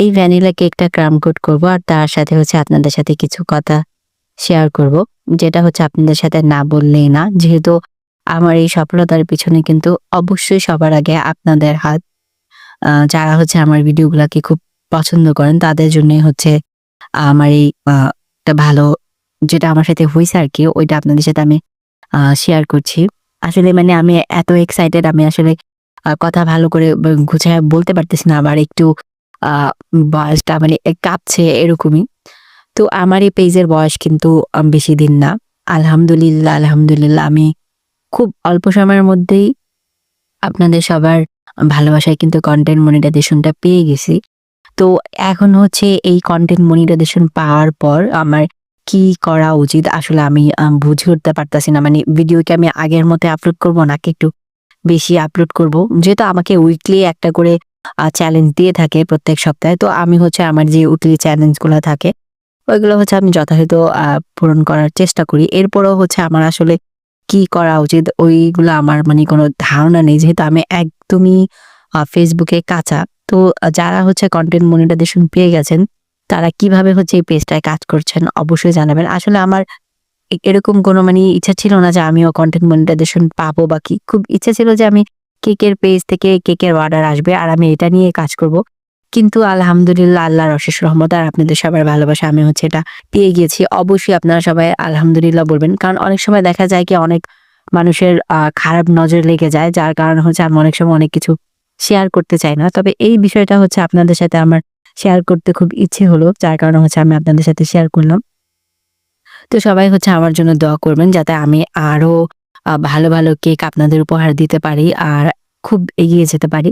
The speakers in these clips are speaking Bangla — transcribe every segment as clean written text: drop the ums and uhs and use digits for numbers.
এই ভ্যানিলা কেকটা ক্রাম কোট করব আর তার সাথে হচ্ছে আপনাদের সাথে কিছু কথা শেয়ার করব। যেটা হচ্ছে আপনাদের সাথে না বললেই না। যেহেতু আমার এই সফলতার পিছনে কিন্তু অবশ্যই সবার আগে আপনাদের হাত। যারা হচ্ছে আমার ভিডিওগুলাকে খুব পছন্দ করেন তাদের জন্যই হচ্ছে আমার এই একটা ভালো যেটা আমার সাথে হইছে আরকি ওইটা আপনাদের সাথে আমি শেয়ার করছি। আসলে মানে আমি এত এক্সাইটেড আমি আসলে কথা ভালো করে গুছায় বলতে পারতেছি না। আবার একটু আ ভয়েসটা মানে কাঁপছে এরকমই। তো আমার এই পেজের বয়স কিন্তু বেশি দিন না। আলহামদুলিল্লাহ, আলহামদুলিল্লাহ আমি খুব অল্প সময়ের মধ্যেই আপনাদের সবার ভালোবাসায় কিন্তু কনটেন্ট মনিটাইজেশনটা পেয়ে গেছি। তো এখন হচ্ছে এই কনটেন্ট মনিটাইজেশন পাওয়ার পর আমার কি করা উচিত আসলে আমি বুঝে উঠতে পারতাছি না। মানে ভিডিও কি আমি আগের মতো আপলোড করব নাকি একটু বেশি আপলোড করব? যেহেতু আমাকে উইকলি একটা করে চ্যালেঞ্জ দিয়ে থাকে প্রত্যেক সপ্তাহে। তো আমি হচ্ছে আমার যে উইকলি চ্যালেঞ্জ গুলা থাকে ওইগুলো হচ্ছে আমি যথাযথ পূরণ করার চেষ্টা করি। এরপরেও হচ্ছে আমার আসলে কি করা উচিত ওইগুলো আমার মানে কোনো ধারণা নেই। যেহেতু আমি একদমই ফেসবুকে কাঁচা। তো যারা হচ্ছে কনটেন্ট মনিটাইজেশন পেয়ে গেছেন, তারা কিভাবে হচ্ছে এই পেজটায় কাজ করছেন অবশ্যই জানাবেন। আসলে আমার এরকম কোনো মানে ইচ্ছা ছিল না যে আমিও কনটেন্ট মনিটাইজেশন পাবো বা কি। খুব ইচ্ছা ছিল যে আমি কেকের পেজ থেকে কেকের অর্ডার আসবে আর আমি এটা নিয়ে কাজ করব। কিন্তু আলহামদুলিল্লাহ আল্লাহর অশেষ রহমত আর আপনাদের সবার ভালোবাসা আমি হচ্ছে এটা পেয়ে গিয়েছি। অবশ্যই আপনারা সবাই আলহামদুলিল্লাহ বলবেন। কারণ অনেক সময় দেখা যায় কি অনেক মানুষের খারাপ নজর লেগে যায়। যার কারণে হচ্ছে আমি অনেক সময় অনেক কিছু শেয়ার করতে চাই না। তবে এই বিষয়টা হচ্ছে আপনাদের সাথে আমার শেয়ার করতে খুব ইচ্ছে হলো। যার কারণে হচ্ছে আমি আপনাদের সাথে শেয়ার করলাম। তো সবাই হচ্ছে আমার জন্য দোয়া করবেন যাতে আমি আরো ভালো, ভালো কেক আপনাদের উপহার দিতে পারি আর খুব এগিয়ে যেতে পারি।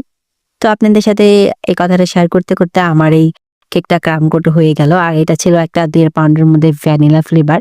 তো আপনাদের সাথে এই কথাটা শেয়ার করতে, করতে আমার এই কেকটা ক্রাম কোট হয়ে গেল। আর এটা ছিল একটা ১.৫ পাউন্ডের মধ্যে ভ্যানিলা ফ্লেভার।